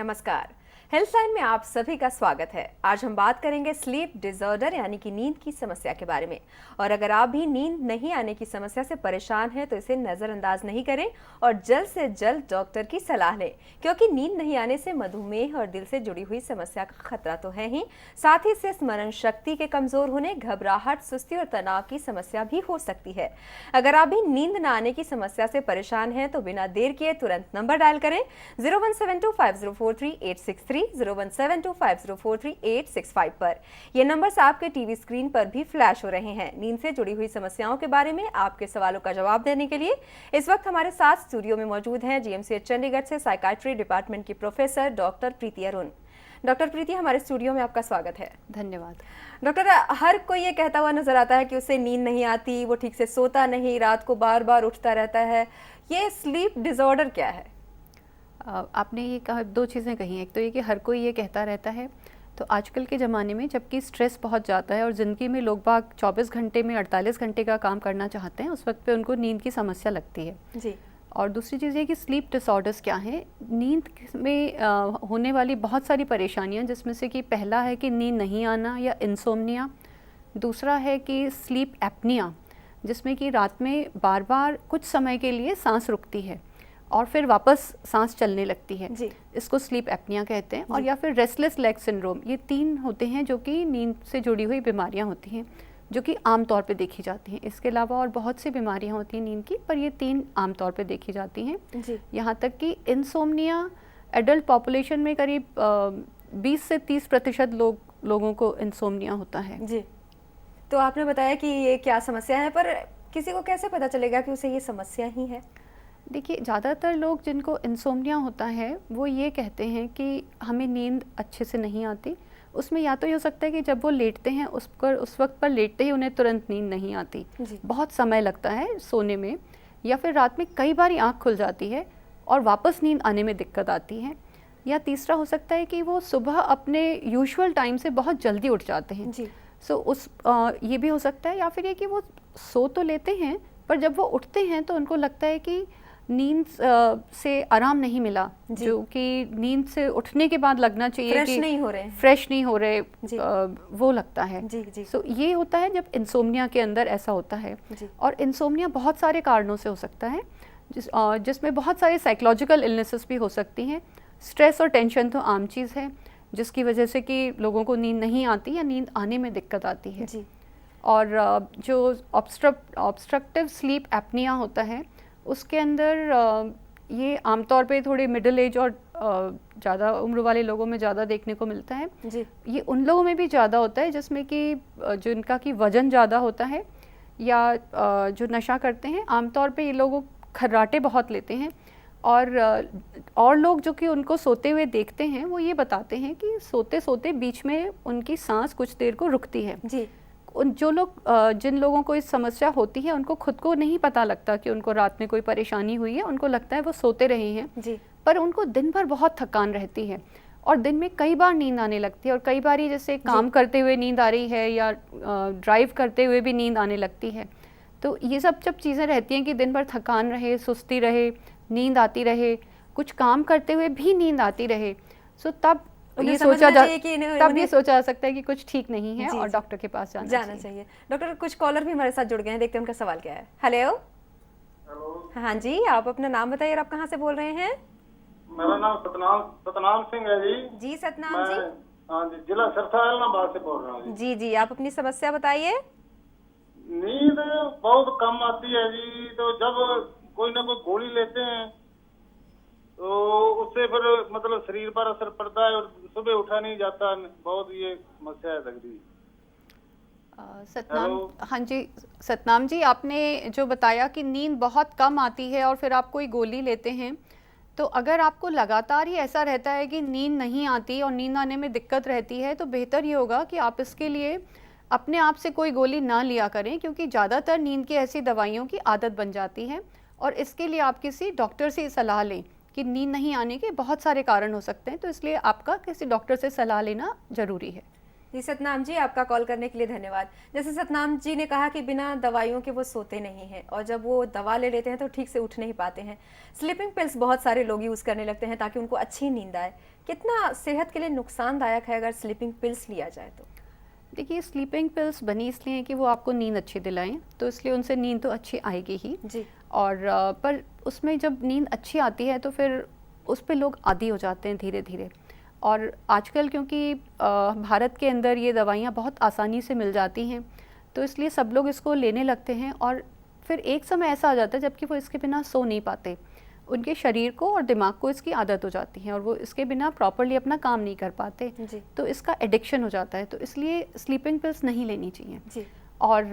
नमस्कार। Health line में आप सभी का स्वागत है। आज हम बात करेंगे स्लीप डिसऑर्डर यानी कि नींद की समस्या के बारे में। और अगर आप भी नींद नहीं आने की समस्या से परेशान हैं तो इसे नज़रअंदाज नहीं करें और जल्द से जल्द डॉक्टर की सलाह लें, क्योंकि नींद नहीं आने से मधुमेह और दिल से जुड़ी हुई समस्या का खतरा तो है ही, साथ ही इससे स्मरण शक्ति के कमजोर होने, घबराहट, सुस्ती और तनाव की समस्या भी हो सकती है। अगर आप भी नींद न आने की समस्या से परेशान हैं तो बिना देर किए तुरंत नंबर डायल करें 01725043-863 01725043-865 पर। ये नंबर्स आपके टीवी स्क्रीन पर भी फ्लैश हो रहे हैं। नींद से जुड़ी हुई समस्याओं के बारे में आपके सवालों का जवाब देने के लिए इस वक्त हमारे साथ स्टूडियो में मौजूद हैं जीएमसीएच चंडीगढ़ से साइकाट्री डिपार्टमेंट की प्रोफेसर डॉक्टर प्रीति अरुण। डॉक्टर प्रीति, हमारे स्टूडियो में आपका स्वागत है। धन्यवाद। डॉक्टर, हर कोई ये कहता हुआ नजर आता है कि उसे नींद नहीं आती, वो ठीक से सोता नहीं, रात को बार बार उठता रहता है। ये स्लीप डिसऑर्डर क्या है? आपने ये कहा, दो चीज़ें कही। एक तो ये कि हर कोई ये कहता रहता है, तो आजकल के ज़माने में जबकि स्ट्रेस बहुत जाता है और ज़िंदगी में लोग बाग 24 घंटे में 48 घंटे का काम करना चाहते हैं, उस वक्त पे उनको नींद की समस्या लगती है जी। और दूसरी चीज़ ये कि स्लीप डिसऑर्डर्स क्या हैं। नींद में होने वाली बहुत सारी परेशानियां, जिसमें से कि पहला है कि नींद नहीं आना या इंसोम्निया, दूसरा है कि स्लीप एपनिया, जिसमें कि रात में बार बार कुछ समय के लिए सांस रुकती है और फिर वापस सांस चलने लगती है जी। इसको स्लीप एपनिया कहते हैं। और या फिर रेस्टलेस लेग सिंड्रोम, ये तीन होते हैं जो कि नींद से जुड़ी हुई बीमारियां होती हैं, जो कि आमतौर पे देखी जाती हैं। इसके अलावा और बहुत सी बीमारियां होती हैं नींद की, पर ये तीन आमतौर पे देखी जाती हैं जी। यहाँ तक कि इंसोम्निया एडल्ट पॉपुलेशन में करीब 20 से 30% लोगों को इंसोम्निया होता है। जी। तो आपने बताया कि ये क्या समस्या है, पर किसी को कैसे पता चलेगा कि उसे ये समस्या ही है? देखिए, ज़्यादातर लोग जिनको इंसोम्निया होता है वो ये कहते हैं कि हमें नींद अच्छे से नहीं आती। उसमें या तो ये हो सकता है कि जब वो लेटते हैं उस वक्त पर लेटते ही उन्हें तुरंत नींद नहीं आती, बहुत समय लगता है सोने में, या फिर रात में कई बार आँख खुल जाती है और वापस नींद आने में दिक्कत आती है। या तीसरा हो सकता है कि वो सुबह अपने यूजुअल टाइम से बहुत जल्दी उठ जाते हैं। ये भी हो सकता है। या फिर ये कि वो सो तो लेते हैं पर जब वो उठते हैं तो उनको लगता है कि नींद से आराम नहीं मिला, जो कि नींद से उठने के बाद लगना चाहिए फ्रेश कि नहीं हो रहे, वो लगता है। जी। सो ये होता है जब इंसोम्निया के अंदर ऐसा होता है। और इंसोम्निया बहुत सारे कारणों से हो सकता है, जिसमें बहुत सारे साइकोलॉजिकल इलनेसेस भी हो सकती हैं। स्ट्रेस और टेंशन तो आम चीज़ है, जिसकी वजह से कि लोगों को नींद नहीं आती या नींद आने में दिक्कत आती है। और जो ऑब्स्ट्रक्टिव स्लीप एपनिया होता है, उसके अंदर ये आमतौर पे थोड़े मिडिल एज और ज़्यादा उम्र वाले लोगों में ज़्यादा देखने को मिलता है। ये उन लोगों में भी ज़्यादा होता है जिसमें कि जिनका कि वज़न ज़्यादा होता है या जो नशा करते हैं। आमतौर पे ये लोग खर्राटे बहुत लेते हैं और लोग जो कि उनको सोते हुए देखते हैं वो ये बताते हैं कि सोते सोते बीच में उनकी सांस कुछ देर को रुकती है। जिन लोगों को इस समस्या होती है उनको खुद को नहीं पता लगता कि उनको रात में कोई परेशानी हुई है, उनको लगता है वो सोते रहे हैं पर उनको दिन भर बहुत थकान रहती है और दिन में कई बार नींद आने लगती है। और कई बार जैसे काम करते हुए नींद आ रही है या ड्राइव करते हुए भी नींद आने लगती है। तो ये सब जब चीज़ें रहती हैं कि दिन भर थकान रहे, सुस्ती रहे, नींद आती रहे, कुछ काम करते हुए भी नींद आती रहे, सो तब ये सोचा जा सकता है कि कुछ ठीक नहीं है और डॉक्टर के पास जाना चाहिए। डॉक्टर, कुछ कॉलर भी हमारे साथ जुड़ गए हैं, देखते हैं उनका सवाल क्या है। हेलो। हाँ जी, आप अपना नाम बताइए और आप कहाँ से बोल रहे हैं? मेरा नाम सतनाम सिंह है जी। जी सतनाम जी। हाँ जी, जिला सिरसा इलाहाबाद से बोल रहा हूँ जी। आप अपनी समस्या बताइए। नींद बहुत कम आती है जी, तो जब कोई ना कोई गोली लेते हैं तो उससे फिर मतलब शरीर पर असर पड़ता है और सुबह उठा नहीं जाता, बहुत ये समस्या है लग रही। सतनाम, हाँ जी सतनाम जी, आपने जो बताया कि नींद बहुत कम आती है और फिर आप कोई गोली लेते हैं, तो अगर आपको लगातार ही ऐसा रहता है कि नींद नहीं आती और नींद आने में दिक्कत रहती है, तो बेहतर ये होगा कि आप इसके लिए अपने आप से कोई गोली ना लिया करें, क्योंकि ज़्यादातर नींद की ऐसी दवाइयों की आदत बन जाती है और इसके लिए आप किसी डॉक्टर से सलाह लें कि नींद नहीं आने के बहुत सारे कारण हो सकते हैं, तो इसलिए आपका किसी डॉक्टर से सलाह लेना ज़रूरी है। जी सतनाम जी, आपका कॉल करने के लिए धन्यवाद। जैसे सतनाम जी ने कहा कि बिना दवाइयों के वो सोते नहीं हैं और जब वो दवा ले लेते हैं तो ठीक से उठ नहीं पाते हैं। स्लीपिंग पिल्स बहुत सारे लोग यूज़ करने लगते हैं ताकि उनको अच्छी नींद आए। कितना सेहत के लिए नुकसानदायक है अगर स्लीपिंग पिल्स लिया जाए तो? देखिए, स्लीपिंग पिल्स बनी इसलिए हैं कि वो आपको नींद अच्छी दिलाएं, तो इसलिए उनसे नींद तो अच्छी आएगी ही जी। और पर उसमें जब नींद अच्छी आती है तो फिर उस पे लोग आदी हो जाते हैं धीरे धीरे। और आजकल क्योंकि भारत के अंदर ये दवाइयाँ बहुत आसानी से मिल जाती हैं, तो इसलिए सब लोग इसको लेने लगते हैं और फिर एक समय ऐसा आ जाता है जबकि वो इसके बिना सो नहीं पाते। उनके शरीर को और दिमाग को इसकी आदत हो जाती है और वो इसके बिना प्रॉपरली अपना काम नहीं कर पाते, जी। तो इसका एडिक्शन हो जाता है। तो इसलिए स्लीपिंग पिल्स नहीं लेनी चाहिए। जी। और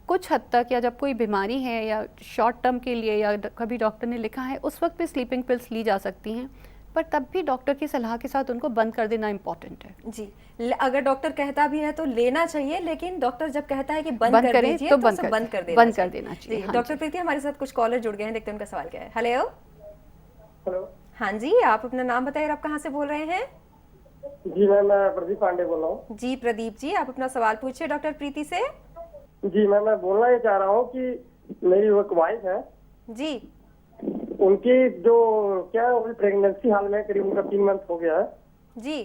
कुछ हद तक या जब कोई बीमारी है या शॉर्ट टर्म के लिए या कभी डॉक्टर ने लिखा है उस वक्त भी स्लीपिंग पिल्स ली जा सकती हैं, पर तब भी डॉक्टर की सलाह के साथ उनको बंद कर देना इम्पॉर्टेंट है। जी। अगर डॉक्टर कहता भी है तो लेना चाहिए, लेकिन डॉक्टर जब कहता है कि बंद कर करें दीजिए तो तो उसे बंद कर देना चाहिए। हाँ डॉक्टर जी। प्रीति, हमारे साथ कुछ कॉलर जुड़ गए हैं, देखते हैं उनका सवाल क्या है। हेलो। हेलो। हाँ जी, आप अपना नाम बताइए और आप कहाँ से बोल रहे हैं? जी मैम, मैं प्रदीप पांडे बोल रहा हूँ। जी प्रदीप जी, आप अपना सवाल पूछिए डॉक्टर प्रीति से। जी मैम, मैं बोलना ये चाह रहा हूँ कि मेरी एक वाइफ है जी। उनकी जो क्या है प्रेगनेंसी हाल में करीब उनका 3 मंथ हो गया है। जी।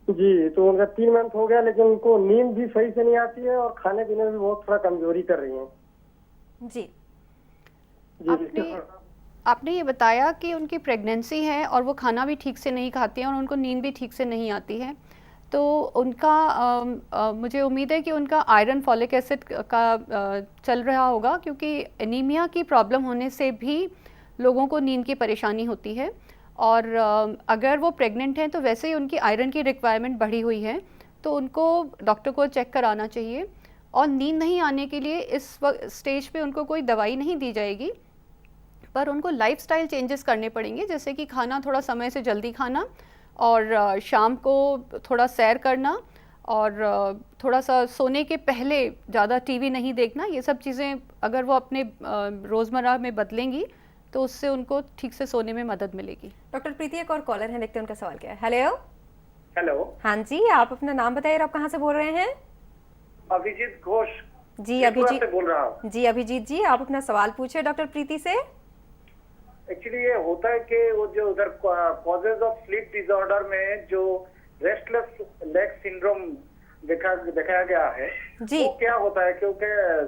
जी, तो उनका 3 मंथ हो गया लेकिन उनको नींद भी सही से नहीं आती है और खाने पीने में भी बहुत थोड़ा कमजोरी कर रही है। जी। जी। आपने ये बताया कि उनकी प्रेगनेंसी है और वो खाना भी ठीक से नहीं खाती हैं और उनको नींद भी ठीक से नहीं आती है, तो उनका मुझे उम्मीद है कि उनका आयरन फॉलिक एसिड का चल रहा होगा, क्योंकि एनीमिया की प्रॉब्लम होने से भी लोगों को नींद की परेशानी होती है। और अगर वो प्रेग्नेंट हैं तो वैसे ही उनकी आयरन की रिक्वायरमेंट बढ़ी हुई है, तो उनको डॉक्टर को चेक कराना चाहिए। और नींद नहीं आने के लिए इस स्टेज पे उनको कोई दवाई नहीं दी जाएगी, पर उनको लाइफस्टाइल चेंजेस करने पड़ेंगे, जैसे कि खाना थोड़ा समय से जल्दी खाना और शाम को थोड़ा सैर करना और थोड़ा सा सोने के पहले ज़्यादा टीवी नहीं देखना। ये सब चीज़ें अगर वो अपने रोज़मर्रा में बदलेंगी तो उससे उनको ठीक से सोने में मदद मिलेगी। डॉक्टर प्रीति, एक और कॉलर है, देखते हैं उनका सवाल क्या है। हेलो। हेलो। हाँ जी, आप अपना नाम बताइए और आप कहाँ से बोल रहे हैं? अभिजीत घोष। जी अभिजीत से बोल रहा हूँ। जी अभिजीत जी, आप अपना सवाल पूछिए डॉक्टर प्रीति से। एक्चुअली ये होता है कि वो जो उधर कॉजेज ऑफ स्लीप डिसऑर्डर में जो रेस्टलेस लेग सिंड्रोम दिखाया गया है, जी। वो क्या होता है? क्योंकि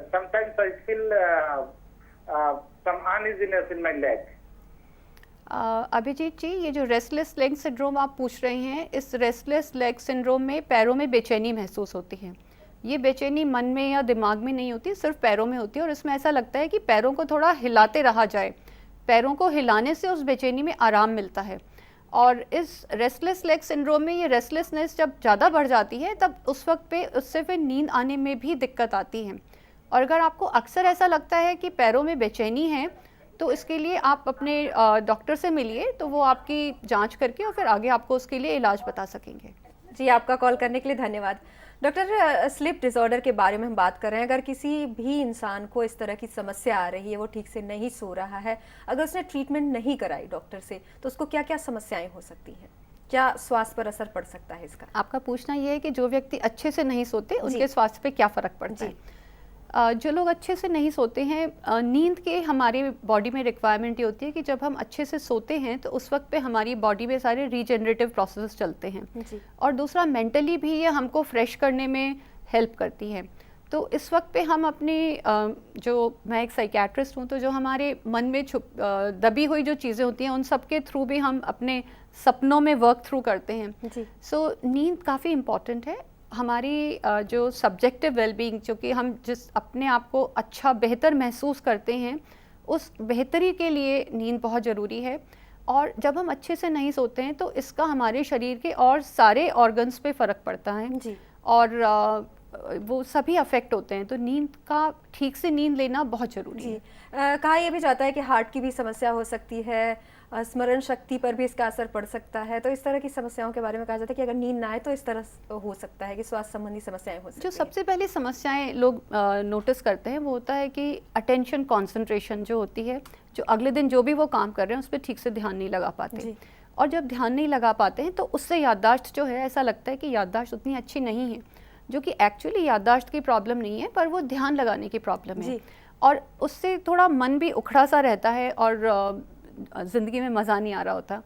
sometimes I feel some uneasiness in my leg. Abhijit ji, ये जो रेस्टलेस लेग सिंड्रोम आप पूछ रहे हैं, इस रेस्टलेस लेग सिंड्रोम में पैरों में बेचैनी महसूस होती है। ये बेचैनी मन में या दिमाग में नहीं होती, सिर्फ पैरों में होती है और इसमें ऐसा लगता है कि पैरों को थोड़ा हिलाते रहा जाए। पैरों को हिलाने से उस बेचैनी में आराम मिलता है। और इस रेस्टलेस लेग सिंड्रोम में ये रेस्टलेसनेस जब ज़्यादा बढ़ जाती है तब उस वक्त पे उससे फिर नींद आने में भी दिक्कत आती है। और अगर आपको अक्सर ऐसा लगता है कि पैरों में बेचैनी है, तो इसके लिए आप अपने डॉक्टर से मिलिए, तो वो आपकी जांच करके और फिर आगे आपको उसके लिए इलाज बता सकेंगे। जी, आपका कॉल करने के लिए धन्यवाद। डॉक्टर, स्लीप डिसऑर्डर के बारे में हम बात कर रहे हैं। अगर किसी भी इंसान को इस तरह की समस्या आ रही है, वो ठीक से नहीं सो रहा है, अगर उसने ट्रीटमेंट नहीं कराई डॉक्टर से, तो उसको क्या क्या समस्याएं हो सकती हैं? क्या स्वास्थ्य पर असर पड़ सकता है इसका? आपका पूछना ये है कि जो व्यक्ति अच्छे से नहीं सोते उनके स्वास्थ्य पे क्या फ़र्क पड़ता है? जो लोग अच्छे से नहीं सोते हैं, नींद के हमारे बॉडी में रिक्वायरमेंट ये होती है कि जब हम अच्छे से सोते हैं तो उस वक्त पे हमारी बॉडी में सारे रीजनरेटिव प्रोसेस चलते हैं। जी। और दूसरा, मेंटली भी ये हमको फ्रेश करने में हेल्प करती है। तो इस वक्त पे हम अपने मैं एक साइकियाट्रिस्ट हूँ, तो जो हमारे मन में दबी हुई जो चीज़ें होती हैं उन सब के थ्रू भी हम अपने सपनों में वर्क थ्रू करते हैं। जी। सो नींद काफ़ी इम्पॉर्टेंट है। हमारी जो सब्जेक्टिव वेलबींग, जो कि हम जिस अपने आप को अच्छा बेहतर महसूस करते हैं, उस बेहतरी के लिए नींद बहुत ज़रूरी है। और जब हम अच्छे से नहीं सोते हैं तो इसका हमारे शरीर के और सारे ऑर्गन्स पे फ़र्क पड़ता है। जी। और वो सभी अफेक्ट होते हैं। तो नींद का ठीक से नींद लेना बहुत ज़रूरी है। कहा यह भी जाता है कि हार्ट की भी समस्या हो सकती है, स्मरण शक्ति पर भी इसका असर पड़ सकता है। तो इस तरह की समस्याओं के बारे में कहा जाता है कि अगर नींद ना आए तो इस तरह हो सकता है कि स्वास्थ्य संबंधी समस्याएं हो सकती जो हैं। सबसे पहली समस्याएं लोग नोटिस करते हैं वो होता है कि अटेंशन कंसंट्रेशन जो होती है, जो अगले दिन जो भी वो काम कर रहे हैं उस पर ठीक से ध्यान नहीं लगा पाते। जी। और जब ध्यान नहीं लगा पाते हैं तो उससे याददाश्त जो है, ऐसा लगता है कि याददाश्त उतनी अच्छी नहीं है, जो कि एक्चुअली याददाश्त की प्रॉब्लम नहीं है, पर वो ध्यान लगाने की प्रॉब्लम है। और उससे थोड़ा मन भी उखड़ा सा रहता है और ज़िंदगी में मज़ा नहीं आ रहा होता।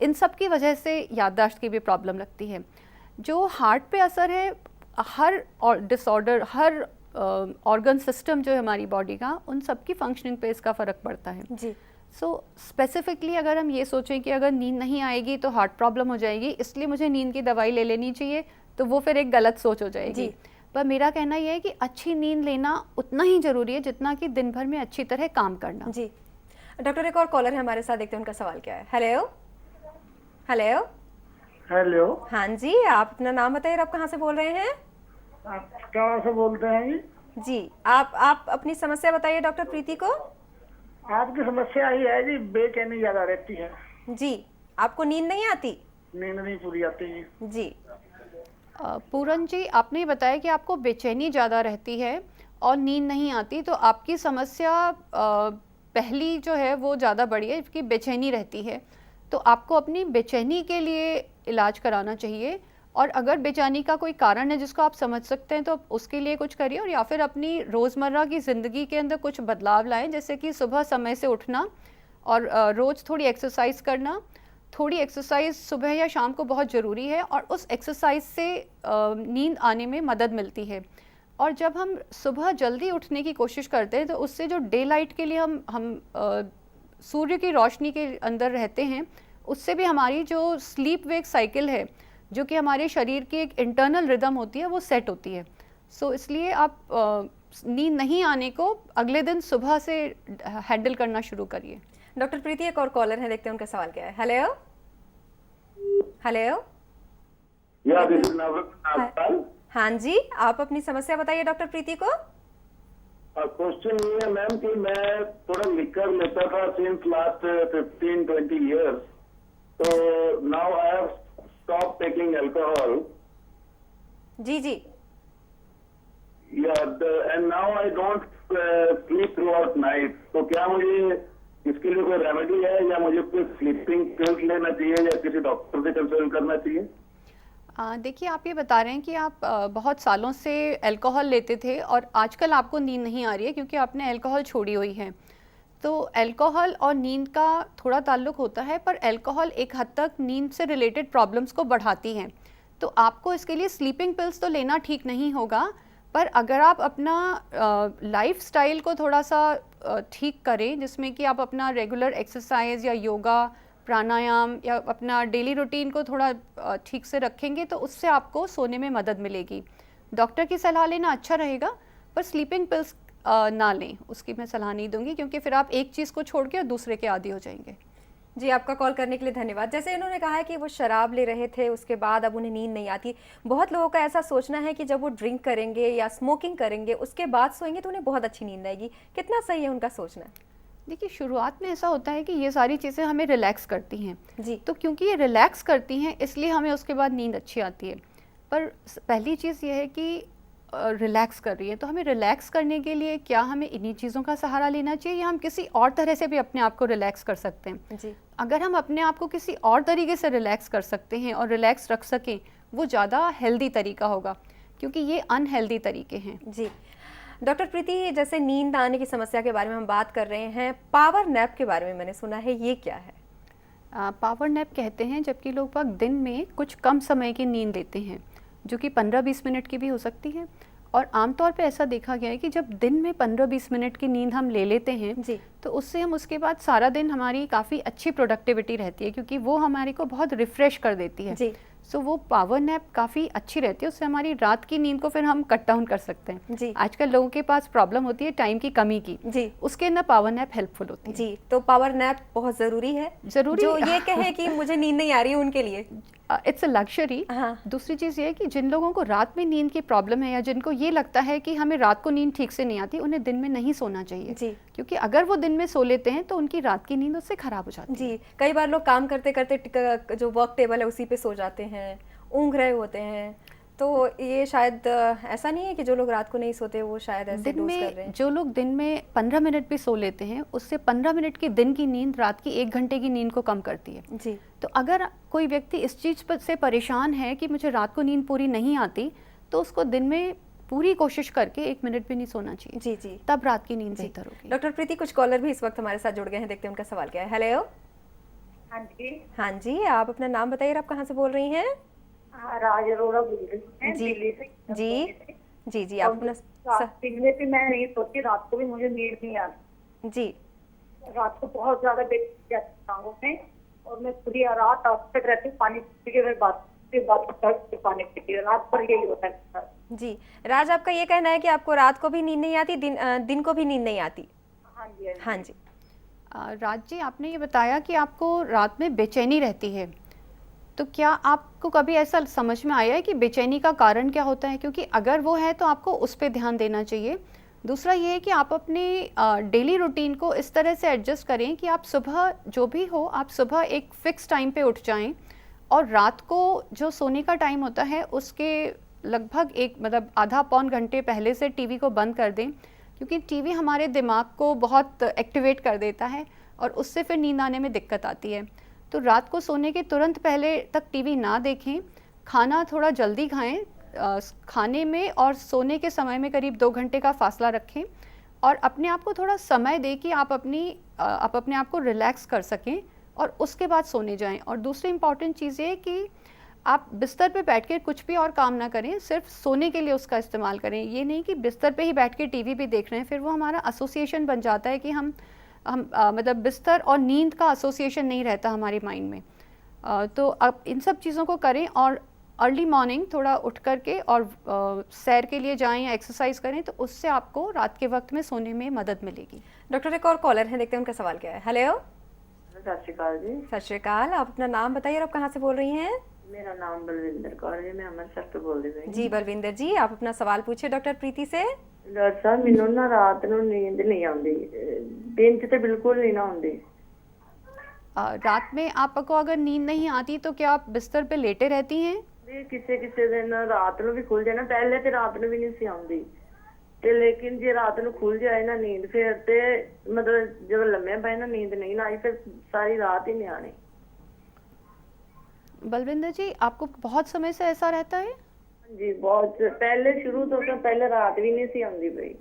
इन सब की वजह से याददाश्त की भी प्रॉब्लम लगती है। जो हार्ट पे असर है, हर डिसऑर्डर, हर ऑर्गन सिस्टम जो है हमारी बॉडी का, उन सब की फंक्शनिंग पे इसका फ़र्क पड़ता है। जी। सो स्पेसिफिकली अगर हम ये सोचें कि अगर नींद नहीं आएगी तो हार्ट प्रॉब्लम हो जाएगी, इसलिए मुझे नींद की दवाई ले लेनी चाहिए, तो वो फिर एक गलत सोच हो जाएगी। पर मेरा कहना यह है कि अच्छी नींद लेना उतना ही ज़रूरी है जितना कि दिन भर में अच्छी तरह काम करना। जी डॉक्टर, एक और कॉलर है हमारे साथ, देखते हैं उनका सवाल क्या है। Hello hello. हेलो, हाँ जी, आप अपना नाम बताइए, आप कहाँ से बोल रहे हैं? आप कहाँ से बोलते हैं जी? जी, आप अपनी समस्या बताइए डॉक्टर प्रीति को। आपकी समस्या ही है जी, बेचैनी ज्यादा रहती है। जी, आपको नींद नहीं आती? नींद नहीं पूरी आती जी। जी। पूरन जी, आपने बताया कि आपको बेचैनी ज़्यादा रहती है और नींद नहीं आती, तो आपकी समस्या पहली जो है वो ज़्यादा बड़ी है कि बेचैनी रहती है। तो आपको अपनी बेचैनी के लिए इलाज कराना चाहिए, और अगर बेचैनी का कोई कारण है जिसको आप समझ सकते हैं तो उसके लिए कुछ करिए, और या फिर अपनी रोज़मर्रा की ज़िंदगी के अंदर कुछ बदलाव लाएं, जैसे कि सुबह समय से उठना और रोज़ थोड़ी एक्सरसाइज करना। थोड़ी एक्सरसाइज सुबह या शाम को बहुत ज़रूरी है, और उस एक्सरसाइज से नींद आने में मदद मिलती है। और जब हम सुबह जल्दी उठने की कोशिश करते हैं तो उससे जो डे लाइट के लिए हम सूर्य की रोशनी के अंदर रहते हैं, उससे भी हमारी जो स्लीप वेक साइकिल है, जो कि हमारे शरीर की एक इंटरनल रिदम होती है, वो सेट होती है। सो इसलिए आप नींद नहीं आने को अगले दिन सुबह से हैंडल करना शुरू करिए। डॉक्टर प्रीति, एक और कॉलर है, देखते हैं उनका सवाल क्या है। Hello hello. या दिस इज नवरत्न। हाँ जी, आप अपनी समस्या बताइए डॉक्टर प्रीति को। क्वेश्चन ये है मैम कि मैं थोड़ा लिकर लेता था सिंस लास्ट 15-20 years, तो now I have stop taking alcohol. जी जी। And now I don't sleep throughout night, तो क्या मुझे इसके लिए कोई रेमेडी है, या मुझे कोई स्लीपिंग पिल्स लेना चाहिए, या किसी डॉक्टर से कंसल्ट करना चाहिए? देखिए, आप ये बता रहे हैं कि आप बहुत सालों से अल्कोहल लेते थे और आजकल आपको नींद नहीं आ रही है क्योंकि आपने अल्कोहल छोड़ी हुई है। तो अल्कोहल और नींद का थोड़ा ताल्लुक होता है, पर अल्कोहल एक हद तक नींद से रिलेटेड प्रॉब्लम्स को बढ़ाती हैं। तो आपको इसके लिए स्लीपिंग पिल्स तो लेना ठीक नहीं होगा, पर अगर आप अपना लाइफस्टाइल को थोड़ा सा ठीक करें, जिसमें कि आप अपना रेगुलर एक्सरसाइज या योगा, प्राणायाम या अपना डेली रूटीन को थोड़ा ठीक से रखेंगे, तो उससे आपको सोने में मदद मिलेगी। डॉक्टर की सलाह लेना अच्छा रहेगा, पर स्लीपिंग पिल्स ना लें, उसकी मैं सलाह नहीं दूंगी, क्योंकि फिर आप एक चीज़ को छोड़ के और दूसरे के आदी हो जाएंगे। जी, आपका कॉल करने के लिए धन्यवाद। जैसे इन्होंने कहा है कि वो शराब ले रहे थे, उसके बाद अब उन्हें नींद नहीं आती। बहुत लोगों का ऐसा सोचना है कि जब वो ड्रिंक करेंगे या स्मोकिंग करेंगे, उसके बाद सोएंगे तो उन्हें बहुत अच्छी नींद आएगी। कितना सही है उनका सोचना? देखिए, शुरुआत में ऐसा होता है कि ये सारी चीज़ें हमें रिलैक्स करती हैं जी। तो क्योंकि ये रिलैक्स करती हैं, इसलिए हमें उसके बाद नींद अच्छी आती है। पर पहली चीज़ ये है कि रिलैक्स कर रही है, तो हमें रिलैक्स करने के लिए क्या हमें इन्हीं चीज़ों का सहारा लेना चाहिए, या हम किसी और तरह से भी अपने आप को रिलैक्स कर सकते हैं? जी। अगर हम अपने आप को किसी और तरीके से रिलैक्स कर सकते हैं और रिलैक्स रख सकें, वो ज़्यादा हेल्दी तरीका होगा, क्योंकि ये अनहेल्दी तरीके हैं। जी। डॉक्टर प्रीति, जैसे नींद आने की समस्या के बारे में हम बात कर रहे हैं, पावर नैप के बारे में मैंने सुना है, ये क्या है? पावर नैप कहते हैं जबकि लोग दिन में कुछ कम समय की नींद लेते हैं, जो कि 15-20 मिनट की भी हो सकती है। और आमतौर पे ऐसा देखा गया है कि जब दिन में 15-20 मिनट की नींद हम ले लेते हैं जी। तो उससे हम उसके बाद सारा दिन हमारी काफ़ी अच्छी प्रोडक्टिविटी रहती है, क्योंकि वो हमारे को बहुत रिफ़्रेश कर देती है। जी। सो वो पावर नैप काफ़ी अच्छी रहती है, उससे हमारी रात की नींद को फिर हम कट डाउन कर सकते हैं। जी। आजकल लोगों के पास प्रॉब्लम होती है टाइम की कमी की, जी। उसके अंदर पावर नैप हेल्पफुल होती है। जी, तो पावर नैप बहुत ज़रूरी है। ज़रूरी जो ये कहे कि मुझे नींद नहीं आ रही है उनके लिए इट्स अ लग्जरी। हाँ। दूसरी चीज़ ये है कि जिन लोगों को रात में नींद की प्रॉब्लम है, या जिनको ये लगता है कि हमें रात को नींद ठीक से नहीं आती, उन्हें दिन में नहीं सोना चाहिए। जी। क्योंकि अगर वो दिन में सो लेते हैं तो उनकी रात की नींद उससे खराब हो जाती है। जी, कई बार लोग काम करते करते जो वर्क टेबल है उसी पे सो जाते हैं, ऊँघ रहे होते हैं। तो ये शायद ऐसा नहीं है कि जो लोग रात को नहीं सोते वो शायद ऐसे दिन डोज कर रहे में हैं। जो लोग दिन में 15 मिनट भी सो लेते हैं, उससे 15 मिनट की दिन की नींद रात की 1 घंटे की नींद को कम करती है। जी। तो अगर कोई व्यक्ति इस चीज़ से परेशान है कि मुझे रात को नींद पूरी नहीं आती, तो उसको दिन में पूरी कोशिश करके 1 मिनट भी नहीं सोना चाहिए। जी। जी। तब रात की नींद बेहतर होगी। डॉक्टर प्रीति, कुछ कॉलर भी इस वक्त हमारे साथ जुड़ गए हैं, देखते हैं उनका सवाल क्या है। हेलो हाँ जी। हाँ जी, आप अपना नाम बताइए और आप कहाँ से बोल रही हैं? राज अरोड़ा बोल रही हूँ जी। दिल्ली से। जी जी जी, आप अपना रात दिन में भी मैं नहीं सोती, रात को भी मुझे नींद नहीं आती। जी रात को बहुत ज्यादा बेचैनी आती है टांगों में, और मैं पूरी रात तक रहती हूँ, पानी पी के मैं बात पानी पीती हूँ, रात पर यही होता है मेरे साथ। जी। राज, आपका ये कहना है कि आपको रात को भी नींद नहीं आती, दिन को भी नींद नहीं आती? हाँ जी, हाँ जी। हाँ जी। राज जी, आपने ये बताया कि आपको रात में बेचैनी रहती है, तो क्या आपको कभी ऐसा समझ में आया है कि बेचैनी का कारण क्या होता है? क्योंकि अगर वो है तो आपको उस पे ध्यान देना चाहिए। दूसरा ये है कि आप अपने डेली रूटीन को इस तरह से एडजस्ट करें कि आप सुबह जो भी हो, आप सुबह एक फ़िक्स टाइम पे उठ जाएं, और रात को जो सोने का टाइम होता है उसके लगभग मतलब आधा पौन घंटे पहले से टीवी को बंद कर दें, क्योंकि टीवी हमारे दिमाग को बहुत एक्टिवेट कर देता है और उससे फिर नींद आने में दिक्कत आती है। तो रात को सोने के तुरंत पहले तक टीवी ना देखें, खाना थोड़ा जल्दी खाएं, खाने में और सोने के समय में करीब 2 घंटे का फासला रखें, और अपने आप को थोड़ा समय दें कि आप अपने आप को रिलैक्स कर सकें और उसके बाद सोने जाएं। और दूसरी इम्पॉर्टेंट चीज़ ये कि आप बिस्तर पे बैठ के कुछ भी और काम ना करें, सिर्फ सोने के लिए उसका इस्तेमाल करें। ये नहीं कि बिस्तर पे ही बैठ के टीवी भी देख रहे हैं, फिर वो हमारा एसोसिएशन बन जाता है कि हम मतलब बिस्तर और नींद का एसोसिएशन नहीं रहता हमारे माइंड में। तो अब इन सब चीज़ों को करें, और अर्ली मॉर्निंग थोड़ा उठ करके और सैर के लिए जाएं या एक्सरसाइज करें, तो उससे आपको रात के वक्त में सोने में मदद मिलेगी। डॉक्टर, एक और कॉलर है, देखते हैं उनका सवाल क्या है। हेलो। सत श्री अकाल जी। सत श्री अकाल, आप अपना नाम बताइए और आप कहाँ से बोल रही हैं? मेरा नाम बलविंदर कौर है, मैं अमृतसर से बोल रही हूँ। जी बलविंदर जी, आप अपना सवाल पूछिए डॉक्टर प्रीति से। डॉक्टर साहब, मैनू ना रात ਨੂੰ नींद नहीं आती, दिन च तो बिल्कुल नहीं ना आती। रात में आपको अगर नींद नहीं आती तो क्या आप बिस्तर पे लेटे रहती हैं? किसी किसी दिन रात ਨੂੰ भी खुल जाए ना, पहले तो रात ਨੂੰ भी नहीं सी आती, ते लेकिन जे रात ਨੂੰ खुल जाए ना नींद, फिर ते मतलब जब लम्बे पे ना नींद नहीं ना आई, फिर सारी रात ही नहीं आनी। बलविंदर जी, आपको बहुत समय से ऐसा रहता है? जी बहुत पहले, शुरू तो पहले रात भी नहीं सी आती भाई।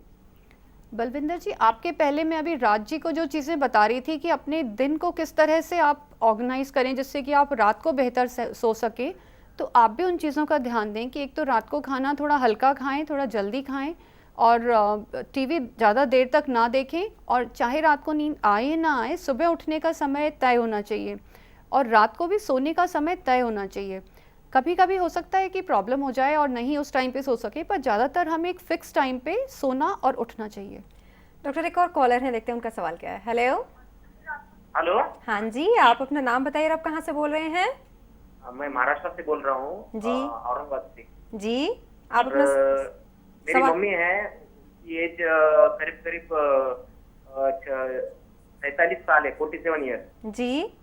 बलविंदर जी, आपके पहले मैं अभी राज जी को जो चीज़ें बता रही थी कि अपने दिन को किस तरह से आप ऑर्गेनाइज करें जिससे कि आप रात को बेहतर सो सके, तो आप भी उन चीज़ों का ध्यान दें कि एक तो रात को खाना थोड़ा हल्का खाएं, थोड़ा जल्दी खाएं, और टीवी ज़्यादा देर तक ना देखें, और चाहे रात को नींद आए ना आए, सुबह उठने का समय तय होना चाहिए और रात को भी सोने का समय तय होना चाहिए। कभी कभी हो सकता है कि प्रॉब्लम हो जाए और नहीं उस टाइम पे सो सके, पर ज़्यादातर हमें एक फिक्स टाइम पे सोना और उठना चाहिए। डॉक्टर, एक और कॉलर है, देखते हैं उनका सवाल क्या है। हेलो। हेलो। हाँ जी, आप अपना नाम बताइए और आप कहाँ से बोल रहे हैं? मैं महाराष्ट्र से बोल रहा हूँ। जी। औरंगाबाद से। जी, आप अपना मेरी मम्मी है, ये करीब करीब 47 साल है, 47 ईयर। जी।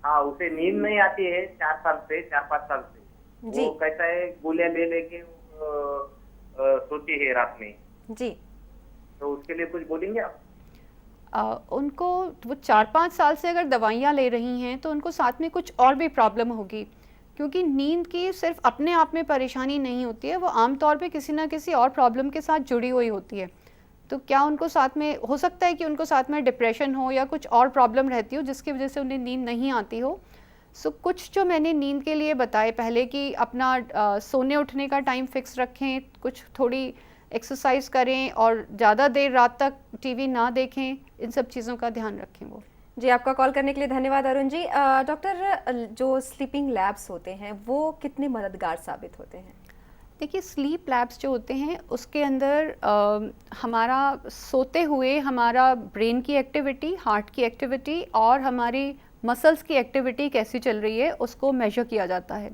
हाँ, उसे नींद नहीं आती है 4-5 साल से। जी। वो कैसा है, गोलियां ले लेके सोती है रात में। जी। तो उसके लिए कुछ बोलेंगे आप? उनको वो 4-5 साल से अगर दवाइयाँ ले रही हैं तो उनको साथ में कुछ और भी प्रॉब्लम होगी, क्योंकि नींद की सिर्फ अपने आप में परेशानी नहीं होती है, वो आमतौर पे किसी ना किसी और प्रॉब्लम के साथ जुड़ी हुई होती है। तो क्या उनको साथ में हो सकता है कि उनको साथ में डिप्रेशन हो या कुछ और प्रॉब्लम रहती हो जिसकी वजह से उन्हें नींद नहीं आती हो। सो कुछ जो मैंने नींद के लिए बताए पहले कि अपना सोने उठने का टाइम फिक्स रखें, कुछ थोड़ी एक्सरसाइज करें और ज़्यादा देर रात तक टीवी ना देखें, इन सब चीज़ों का ध्यान रखें वो। जी, आपका कॉल करने के लिए धन्यवाद अरुण जी। डॉक्टर, जो स्लीपिंग लैब्स होते हैं वो कितने मददगार साबित होते हैं? देखिए, स्लीप लैब्स जो होते हैं उसके अंदर हमारा सोते हुए हमारा ब्रेन की एक्टिविटी, हार्ट की एक्टिविटी और हमारी मसल्स की एक्टिविटी कैसी चल रही है उसको मेजर किया जाता है।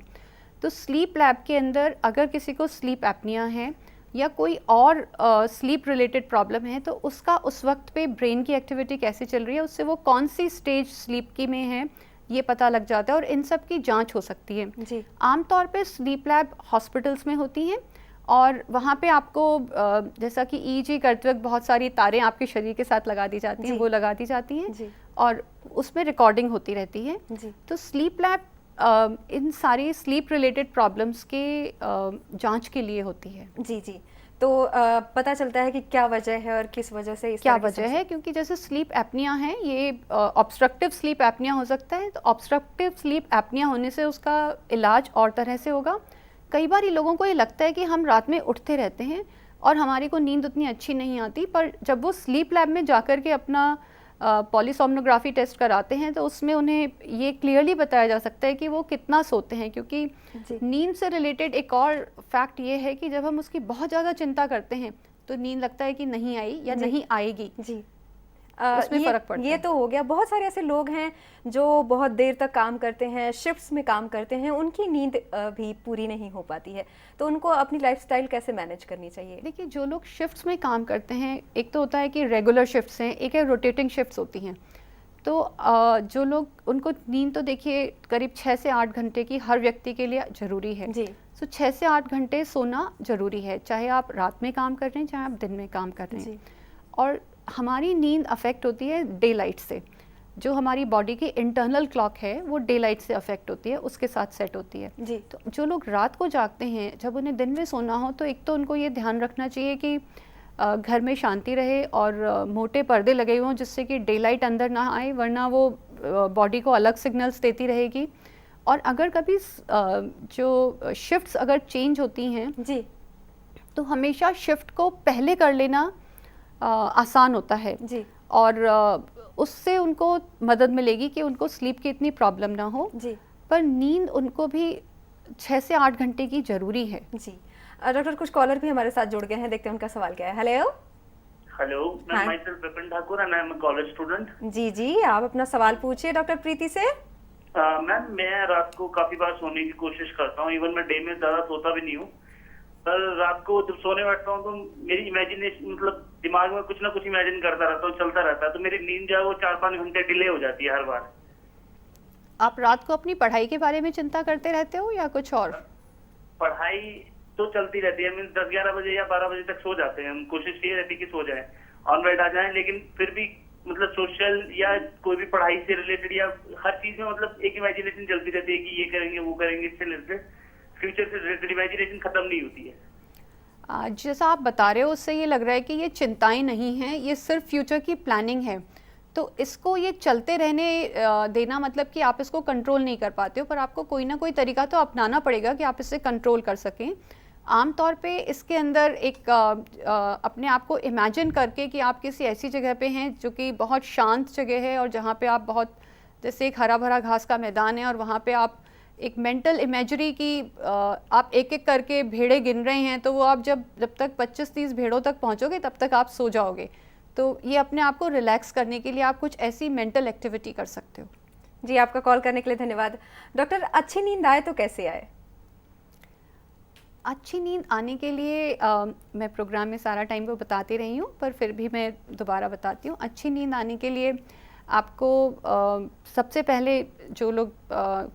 तो स्लीप लैब के अंदर अगर किसी को स्लीप एपनिया है या कोई और स्लीप रिलेटेड प्रॉब्लम है तो उसका उस वक्त पे ब्रेन की एक्टिविटी कैसे चल रही है, उससे वो कौन सी स्टेज स्लीप की में है ये पता लग जाता है और इन सब की जांच हो सकती है। जी। आमतौर पे स्लीप लैब हॉस्पिटल्स में होती हैं और वहाँ पे आपको जैसा कि ईईजी करते वक्त बहुत सारी तारें आपके शरीर के साथ लगा दी जाती हैं, वो लगा दी जाती हैं जी। और उसमें रिकॉर्डिंग होती रहती है। जी। तो स्लीप लैब इन सारी स्लीप रिलेटेड प्रॉब्लम्स के जांच के लिए होती है। जी जी। तो पता चलता है कि क्या वजह है और किस वजह से इस क्या तरह की वजह समस्या- है, क्योंकि जैसे स्लीप एपनिया है, ये ऑब्स्ट्रक्टिव स्लीप एपनिया हो सकता है। तो ऑब्स्ट्रक्टिव स्लीप एपनिया होने से उसका इलाज और तरह से होगा। कई बार ये लोगों को ये लगता है कि हम रात में उठते रहते हैं और हमारी को नींद उतनी अच्छी नहीं आती, पर जब वो स्लीप लैब में जाकर के अपना पॉलीसोमनोग्राफी टेस्ट कराते हैं तो उसमें उन्हें ये क्लियरली बताया जा सकता है कि वो कितना सोते हैं। क्योंकि जी। नींद से रिलेटेड एक और फैक्ट ये है कि जब हम उसकी बहुत ज़्यादा चिंता करते हैं तो नींद लगता है कि नहीं आई या जी। नहीं आएगी, जी उसमें ये- फ़र्क पड़ता ये है। तो हो गया। बहुत सारे ऐसे लोग हैं जो बहुत देर तक काम करते हैं, शिफ्ट्स में काम करते हैं, उनकी नींद भी पूरी नहीं हो पाती है, तो उनको अपनी लाइफस्टाइल कैसे मैनेज करनी चाहिए? देखिए, जो लोग शिफ्ट्स में काम करते हैं, एक तो होता है कि रेगुलर शिफ्ट्स हैं, एक है रोटेटिंग शिफ्ट्स होती हैं। तो जो लोग, उनको नींद तो देखिए करीब 6 से 8 घंटे की हर व्यक्ति के लिए ज़रूरी है। जी। सो 6 से 8 घंटे सोना ज़रूरी है, चाहे आप रात में काम कर रहे हैं, चाहे आप दिन में काम कर रहे हैं। जी। और हमारी नींद अफेक्ट होती है डे लाइट से। जो हमारी बॉडी की इंटरनल क्लॉक है वो डे लाइट से अफेक्ट होती है, उसके साथ सेट होती है। जी। तो जो लोग रात को जागते हैं, जब उन्हें दिन में सोना हो, तो एक तो उनको ये ध्यान रखना चाहिए कि घर में शांति रहे और मोटे पर्दे लगे हुए हों जिससे कि डे लाइट अंदर ना आए, वरना वो बॉडी को अलग सिग्नल्स देती रहेगी। और अगर कभी जो शिफ्ट्स अगर चेंज होती हैं जी। तो हमेशा शिफ्ट को पहले कर लेना आसान होता है। जी। और उससे उनको मदद मिलेगी कि उनको स्लीप की इतनी प्रॉब्लम ना हो। जी। पर नींद उनको भी 6 से 8 घंटे की ज़रूरी है। जी। डॉक्टर, कुछ कॉलर भी हमारे साथ जुड़ गए हैं, देखते हैं उनका सवाल क्या है। हेलो। हेलो हाँ। Ma'am, myself Vipin Thakur and I am a college student. जी जी, आप अपना सवाल पूछिए डॉक्टर प्रीति से। मैम, मैं रात को काफी बार सोने की कोशिश करता हूँ, इवन मैं डे में ज्यादा सोता भी नहीं हूँ, पर रात को जब सोने बैठता हूँ तो मेरी इमेजिनेशन, मतलब दिमाग में कुछ ना कुछ इमेजिन करता रहता हूँ, चलता रहता है, तो मेरी नींद जो है वो 4-5 घंटे डिले हो जाती है हर बार। आप रात को अपनी पढ़ाई के बारे में चिंता करते रहते हो या कुछ और? पढ़ाई तो चलती रहती है, मीन 10-11 बजे या 12 बजे तक सो जाते हैं हम, कोशिश ये रहती है कि सो जाए, ऑन बेड आ जाए, लेकिन फिर भी मतलब सोशल या कोई भी पढ़ाई से रिलेटेड या हर चीज में मतलब एक इमेजिनेशन चलती रहती है कि ये करेंगे वो करेंगे, इससे रिलेटेड फ्यूचर से रिलेटेड इमेजिनेशन खत्म नहीं होती है। जैसा आप बता रहे हो उससे ये लग रहा है कि ये चिंताएं नहीं हैं, ये सिर्फ फ्यूचर की प्लानिंग है। तो इसको ये चलते रहने देना मतलब कि आप इसको कंट्रोल नहीं कर पाते हो, पर आपको कोई ना कोई तरीका तो अपनाना पड़ेगा कि आप इसे कंट्रोल कर सकें। आम तौर पे इसके अंदर एक अपने आप को इमेजिन करके कि आप किसी ऐसी जगह पे हैं जो कि बहुत शांत जगह है और जहाँ पे आप बहुत, जैसे एक हरा भरा घास का मैदान है और वहाँ पे आप एक मेंटल इमेजरी की आप एक एक करके भेड़ें गिन रहे हैं, तो वो आप जब तक 25-30 भेड़ों तक पहुँचोगे तब तक आप सो जाओगे। तो ये अपने आप को रिलैक्स करने के लिए आप कुछ ऐसी मेंटल एक्टिविटी कर सकते हो। जी, आपका कॉल करने के लिए धन्यवाद। डॉक्टर, अच्छी नींद आए तो कैसे आए? अच्छी नींद आने के लिए मैं प्रोग्राम में सारा टाइम को बताती रही हूँ, पर फिर भी मैं दोबारा बताती हूँ। अच्छी नींद आने के लिए आपको सबसे पहले जो लोग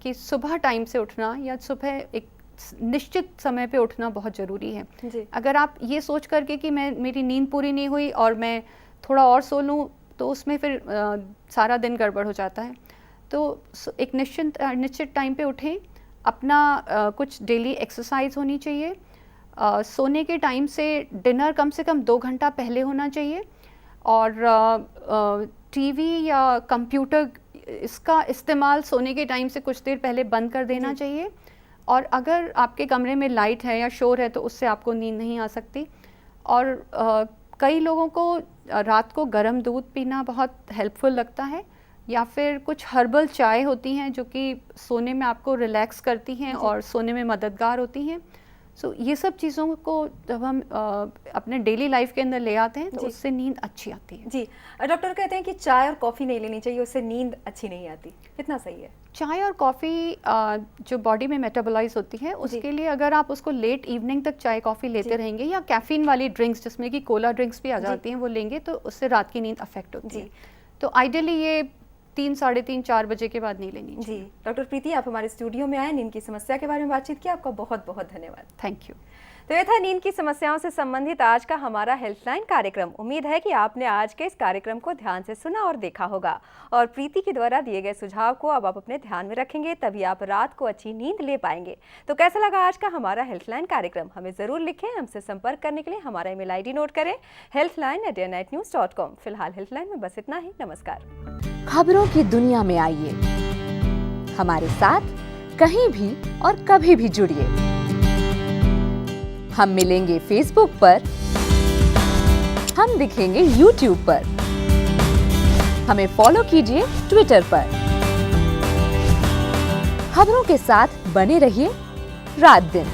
कि सुबह टाइम से उठना या सुबह एक निश्चित समय पे उठना बहुत ज़रूरी है। जी। अगर आप ये सोच करके कि मेरी नींद पूरी नहीं हुई और मैं थोड़ा और सो लूँ, तो उसमें फिर सारा दिन गड़बड़ हो जाता है। तो एक निश्चित टाइम पे उठें, अपना कुछ डेली एक्सरसाइज होनी चाहिए। सोने के टाइम से डिनर कम से कम 2 घंटा पहले होना चाहिए। और टीवी या कंप्यूटर इसका इस्तेमाल सोने के टाइम से कुछ देर पहले बंद कर देना चाहिए। और अगर आपके कमरे में लाइट है या शोर है तो उससे आपको नींद नहीं आ सकती। और कई लोगों को रात को गर्म दूध पीना बहुत हेल्पफुल लगता है, या फिर कुछ हर्बल चाय होती हैं जो कि सोने में आपको रिलैक्स करती हैं और सोने में मददगार होती हैं। सो ये सब चीज़ों को जब हम अपने डेली लाइफ के अंदर ले आते हैं तो उससे नींद अच्छी आती है। जी, डॉक्टर कहते हैं कि चाय और कॉफ़ी नहीं लेनी चाहिए, उससे नींद अच्छी नहीं आती, कितना सही है? चाय और कॉफ़ी जो बॉडी में मेटाबोलाइज होती है उसके लिए अगर आप उसको लेट इवनिंग तक चाय कॉफ़ी लेते रहेंगे या कैफीन वाली ड्रिंक्स जिसमें कि कोला ड्रिंक्स भी आ जाती हैं वो लेंगे, तो उससे रात की नींद अफेक्ट होती है। तो आइडियली ये 3, साढ़े 3, 4 बजे के बाद नहीं लेनी चाहिए। जी डॉक्टर प्रीति, आप हमारे स्टूडियो में आए, नींद की समस्या के बारे में बातचीत की, आपका बहुत बहुत धन्यवाद। Thank you. तो ये था नींद की समस्याओं से संबंधित आज का हमारा हेल्पलाइन कार्यक्रम। उम्मीद है कि आपने आज के इस कार्यक्रम को ध्यान से सुना और देखा होगा, और प्रीति के द्वारा दिए गए सुझाव को अब आप अपने ध्यान में रखेंगे, तभी आप रात को अच्छी नींद ले पाएंगे। तो कैसा लगा आज का हमारा हेल्पलाइन कार्यक्रम, हमें जरूर लिखें। हमसे संपर्क करने के लिए हमारा ईमेल आईडी नोट करें, healthline@airnetnews.com। फिलहाल हेल्पलाइन में बस इतना ही। नमस्कार। खबरों की दुनिया में आइए, हमारे साथ कहीं भी और कभी भी जुड़िए। हम मिलेंगे फेसबुक पर, हम दिखेंगे यूट्यूब पर, हमें फॉलो कीजिए ट्विटर पर। खबरों के साथ बने रहिए रात दिन।